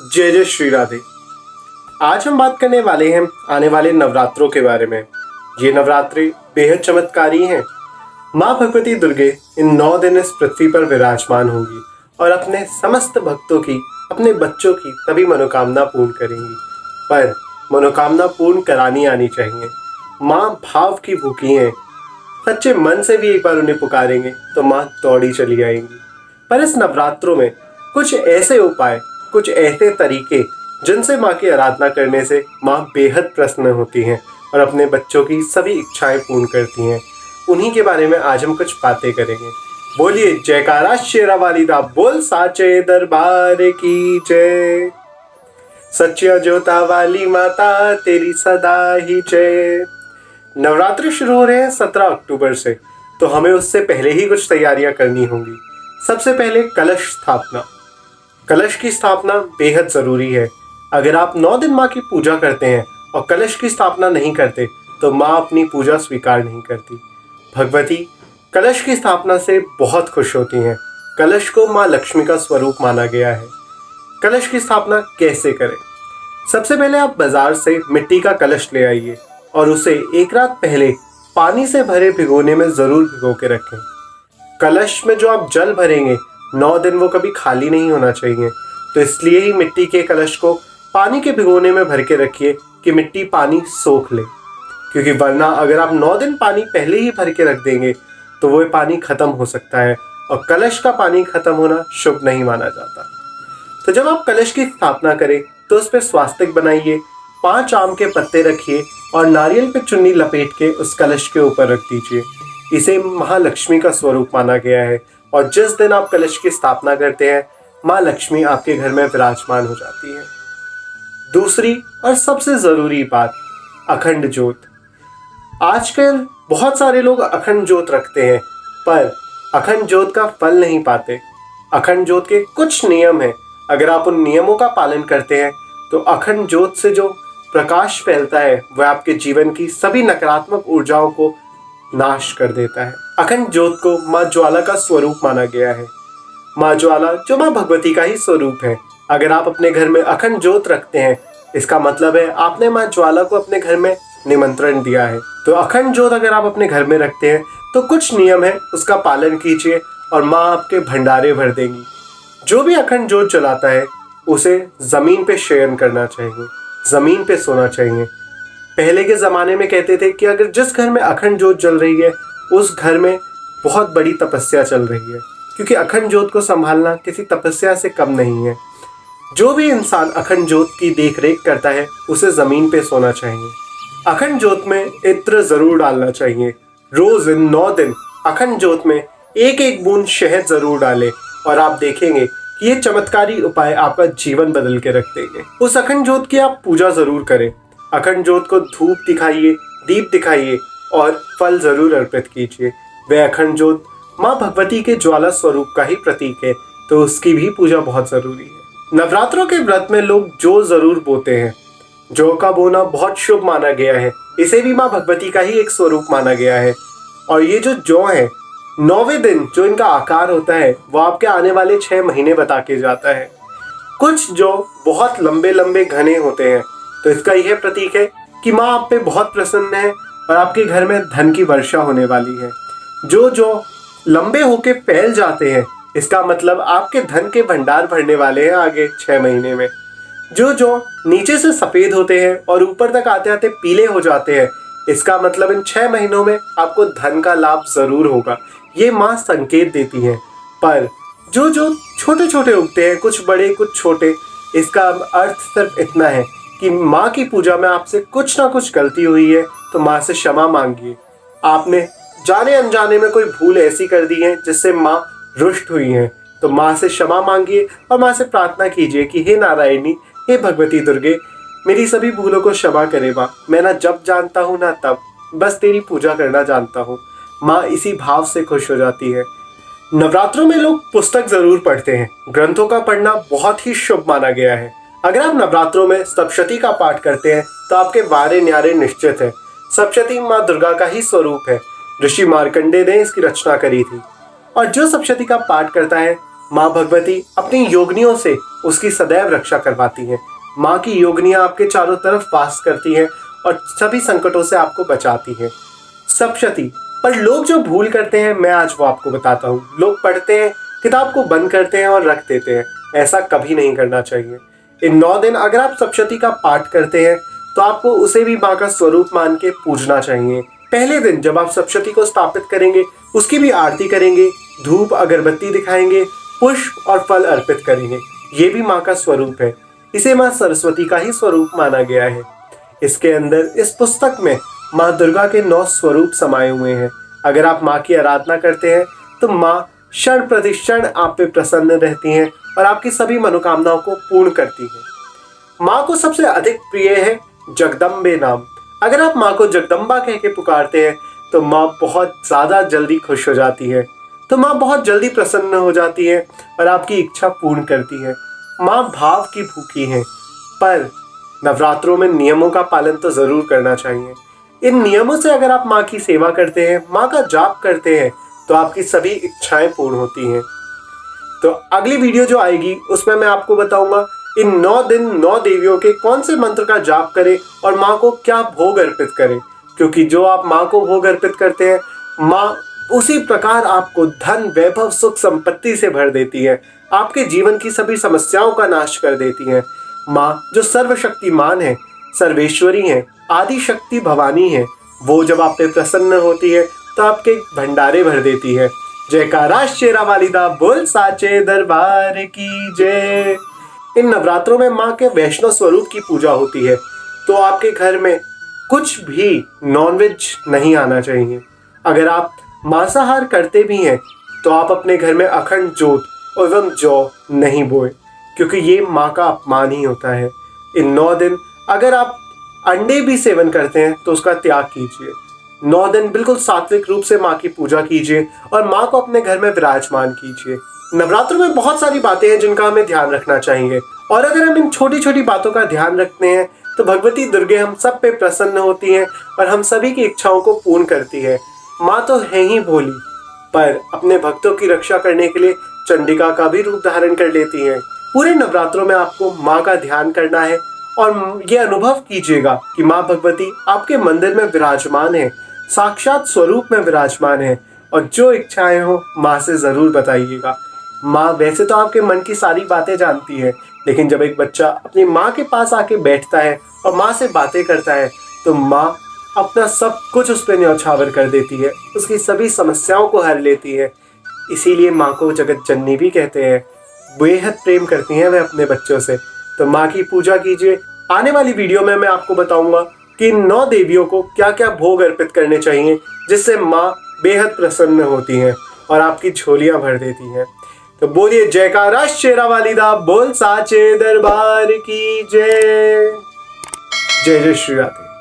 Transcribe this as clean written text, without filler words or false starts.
जय जय श्री राधे। आज हम बात करने वाले हैं आने वाले नवरात्रों के बारे में। ये नवरात्रि बेहद चमत्कारी हैं। माँ भगवती दुर्गे इन 9 दिन इस पृथ्वी पर विराजमान होंगी और अपने समस्त भक्तों की, अपने बच्चों की सभी मनोकामना पूर्ण करेंगी। पर मनोकामना पूर्ण करानी आनी चाहिए। माँ भाव की भूखी हैं। सच्चे मन से भी एक बार उन्हें पुकारेंगे तो माँ दौड़ी चली आएंगी। पर इस नवरात्रों में कुछ ऐसे उपाय, कुछ ऐसे तरीके जिनसे माँ की आराधना करने से माँ बेहद प्रसन्न होती हैं और अपने बच्चों की सभी इच्छाएं पूर्ण करती हैं। उन्हीं के बारे में आज हम कुछ बातें करेंगे। बोलिए जयकारा शेरा वाली दा बोल, साचे दरबार की जय। सच्चिया जोता वाली माता तेरी सदा ही जय। नवरात्रि शुरू हो रहे हैं 17 अक्टूबर से, तो हमें उससे पहले ही कुछ तैयारियां करनी होंगी। सबसे पहले कलश स्थापना। कलश की स्थापना बेहद ज़रूरी है। अगर आप 9 दिन माँ की पूजा करते हैं और कलश की स्थापना नहीं करते तो माँ अपनी पूजा स्वीकार नहीं करती। भगवती कलश की स्थापना से बहुत खुश होती हैं। कलश को माँ लक्ष्मी का स्वरूप माना गया है। कलश की स्थापना कैसे करें? सबसे पहले आप बाजार से मिट्टी का कलश ले आइए और उसे एक रात पहले पानी से भरे भिगोने में ज़रूर भिगो के रखें। कलश में जो आप जल भरेंगे 9 दिन वो कभी खाली नहीं होना चाहिए, तो इसलिए ही मिट्टी के कलश को पानी के भिगोने में भर के रखिए कि मिट्टी पानी सोख ले। क्योंकि वरना अगर आप 9 दिन पानी पहले ही भर के रख देंगे तो वो पानी खत्म हो सकता है और कलश का पानी खत्म होना शुभ नहीं माना जाता। तो जब आप कलश की स्थापना करें तो उस पर स्वास्तिक बनाइए, 5 आम के पत्ते रखिए और नारियल पे चुन्नी लपेट के उस कलश के ऊपर रख दीजिए। इसे महालक्ष्मी का स्वरूप माना गया है और जिस दिन आप कलश की स्थापना करते हैं माँ लक्ष्मी आपके घर में विराजमान हो जाती है। दूसरी और सबसे ज़रूरी बात, अखंड ज्योत। आजकल बहुत सारे लोग अखंड ज्योत रखते हैं पर अखंड ज्योत का फल नहीं पाते। अखंड ज्योत के कुछ नियम हैं। अगर आप उन नियमों का पालन करते हैं तो अखंड ज्योत से जो प्रकाश फैलता है वह आपके जीवन की सभी नकारात्मक ऊर्जाओं को नाश कर देता है। अखंड ज्योत को माँ ज्वाला का स्वरूप माना गया है। माँ ज्वाला जो माँ भगवती का ही स्वरूप है। अगर आप अपने घर में अखंड ज्योत रखते हैं इसका मतलब है आपने माँ ज्वाला को अपने घर में निमंत्रण दिया है। तो अखंड ज्योत अगर आप अपने घर में रखते हैं तो कुछ नियम है, उसका पालन कीजिए और माँ आपके भंडारे भर देंगी। जो भी अखंड ज्योत जलाता है उसे जमीन पे शयन करना चाहिए, जमीन पे सोना चाहिए। पहले के ज़माने में कहते थे कि अगर जिस घर में अखंड ज्योत जल रही है उस घर में बहुत बड़ी तपस्या चल रही है, क्योंकि अखंड ज्योत को संभालना किसी तपस्या से कम नहीं है। जो भी इंसान अखंड ज्योत की देख रेख करता है उसे ज़मीन पे सोना चाहिए। अखंड ज्योत में इत्र ज़रूर डालना चाहिए। रोज़ इन 9 दिन अखंड ज्योत में एक एक बूंद शहद ज़रूर डालें और आप देखेंगे कि ये चमत्कारी उपाय आपका जीवन बदल के रख देंगे। उस अखंड ज्योत की आप पूजा ज़रूर करें। अखंड ज्योत को धूप दिखाइए, दीप दिखाइए और फल ज़रूर अर्पित कीजिए। वह अखंड ज्योत माँ भगवती के ज्वाला स्वरूप का ही प्रतीक है, तो उसकी भी पूजा बहुत ज़रूरी है। नवरात्रों के व्रत में लोग जौ ज़रूर बोते हैं। जौ का बोना बहुत शुभ माना गया है। इसे भी माँ भगवती का ही एक स्वरूप माना गया है। और ये जो जौ है 9वें दिन जो इनका आकार होता है वो आपके आने वाले 6 महीने बता के जाता है। कुछ जौ बहुत लंबे लंबे घने होते हैं, तो इसका यह प्रतीक है कि माँ आप पे बहुत प्रसन्न है और आपके घर में धन की वर्षा होने वाली है। जो लंबे होके फैल जाते हैं इसका मतलब आपके धन के भंडार भरने वाले हैं आगे 6 महीने में। जो नीचे से सफ़ेद होते हैं और ऊपर तक आते आते पीले हो जाते हैं इसका मतलब इन 6 महीनों में आपको धन का लाभ ज़रूर होगा। ये माँ संकेत देती हैं। पर जो छोटे छोटे उगते हैं, कुछ बड़े कुछ छोटे, इसका अर्थ सिर्फ इतना है कि माँ की पूजा में आपसे कुछ ना कुछ गलती हुई है तो माँ से क्षमा मांगिए। आपने जाने अनजाने में कोई भूल ऐसी कर दी है जिससे माँ रुष्ट हुई हैं, तो माँ से क्षमा मांगिए और माँ से प्रार्थना कीजिए कि हे नारायणी, हे भगवती दुर्गे, मेरी सभी भूलों को क्षमा करे माँ। मैं ना जब जानता हूँ ना तब, बस तेरी पूजा करना जानता हूँ। माँ इसी भाव से खुश हो जाती है। नवरात्रों में लोग पुस्तक ज़रूर पढ़ते हैं। ग्रंथों का पढ़ना बहुत ही शुभ माना गया है। अगर आप नवरात्रों में सप्तशती का पाठ करते हैं तो आपके वारे न्यारे निश्चित है। सप्तशती माँ दुर्गा का ही स्वरूप है। ऋषि मार्कंडेय ने इसकी रचना करी थी और जो सप्तशती का पाठ करता है माँ भगवती अपनी योगिनियों से उसकी सदैव रक्षा करवाती हैं। माँ की योगिनियाँ आपके चारों तरफ वास करती हैं और सभी संकटों से आपको बचाती हैं। सप्तशती, पर लोग जो भूल करते हैं मैं आज वो आपको बताता हूँ। लोग पढ़ते हैं, किताब को बंद करते हैं और रख देते हैं। ऐसा कभी नहीं करना चाहिए। इन 9 दिन अगर आप सप्तशती का पाठ करते हैं तो आपको उसे भी माँ का स्वरूप मान के पूजना चाहिए। पहले दिन जब आप सप्तशती को स्थापित करेंगे उसकी भी आरती करेंगे, धूप अगरबत्ती दिखाएंगे, पुष्प और फल अर्पित करेंगे। ये भी माँ का स्वरूप है। इसे माँ सरस्वती का ही स्वरूप माना गया है। इसके अंदर इस पुस्तक में माँ दुर्गा के 9 स्वरूप समाये हुए हैं। अगर आप माँ की आराधना करते हैं तो माँ क्षण प्रति क्षण आप पे प्रसन्न रहती हैं और आपकी सभी मनोकामनाओं को पूर्ण करती हैं। माँ को सबसे अधिक प्रिय है जगदम्बे नाम। अगर आप माँ को जगदम्बा कह के पुकारते हैं तो माँ बहुत ज़्यादा जल्दी खुश हो जाती है। तो माँ बहुत जल्दी प्रसन्न हो जाती है और आपकी इच्छा पूर्ण करती है। माँ भाव की भूखी है, पर नवरात्रों में नियमों का पालन तो जरूर करना चाहिए। इन नियमों से अगर आप माँ की सेवा करते हैं, माँ का जाप करते हैं, तो आपकी सभी इच्छाएं पूर्ण होती हैं। तो अगली वीडियो जो आएगी उसमें मैं आपको बताऊंगा इन 9 दिन 9 देवियों के कौन से मंत्र का जाप करें और माँ को क्या भोग अर्पित करें। क्योंकि जो आप माँ को भोग अर्पित करते हैं, माँ उसी प्रकार आपको धन, वैभव, सुख, संपत्ति से भर देती है। आपके जीवन की सभी समस्याओं का नाश कर देती है। माँ जो सर्वशक्तिमान है, सर्वेश्वरी है, आदि शक्ति भवानी है, वो जब आप पे प्रसन्न होती है तो आपके भंडारे भर देती है। जयकारा शेरा वालिदा बोल साचे दरबार की जय। इन नवरात्रों में माँ के वैष्णव स्वरूप की पूजा होती है, तो आपके घर में कुछ भी नॉनवेज नहीं आना चाहिए। अगर आप मांसाहार करते भी हैं तो आप अपने घर में अखंड जोत एवं जौ नहीं बोए, क्योंकि ये माँ का अपमान ही होता है। इन 9 दिन अगर आप अंडे भी सेवन करते हैं तो उसका त्याग कीजिए। 9 दिन बिल्कुल सात्विक रूप से माँ की पूजा कीजिए और माँ को अपने घर में विराजमान कीजिए। नवरात्रों में बहुत सारी बातें हैं जिनका हमें ध्यान रखना चाहिए, और अगर हम इन छोटी छोटी बातों का ध्यान रखते हैं तो भगवती दुर्गे हम सब पे प्रसन्न होती हैं और हम सभी की इच्छाओं को पूर्ण करती है। माँ तो है ही भोली, पर अपने भक्तों की रक्षा करने के लिए चंडिका का भी रूप धारण कर लेती हैं। पूरे नवरात्रों में आपको माँ का ध्यान करना है और ये अनुभव कीजिएगा कि माँ भगवती आपके मंदिर में विराजमान है, साक्षात स्वरूप में विराजमान है, और जो इच्छाएं हो माँ से जरूर बताइएगा। माँ वैसे तो आपके मन की सारी बातें जानती है, लेकिन जब एक बच्चा अपनी माँ के पास आके बैठता है और माँ से बातें करता है तो माँ अपना सब कुछ उस पर न्यौछावर कर देती है, उसकी सभी समस्याओं को हर लेती है। इसीलिए माँ को जगत जननी भी कहते हैं। बेहद प्रेम करती हैं वे अपने बच्चों से। तो माँ की पूजा कीजिए। आने वाली वीडियो में मैं आपको बताऊंगा कि इन 9 देवियों को क्या क्या भोग अर्पित करने चाहिए, जिससे माँ बेहद प्रसन्न होती हैं और आपकी झोलियां भर देती हैं। तो बोलिए जयकारा शेरा वालिदा बोल साचे दरबार की जय। जय जय श्री राधे।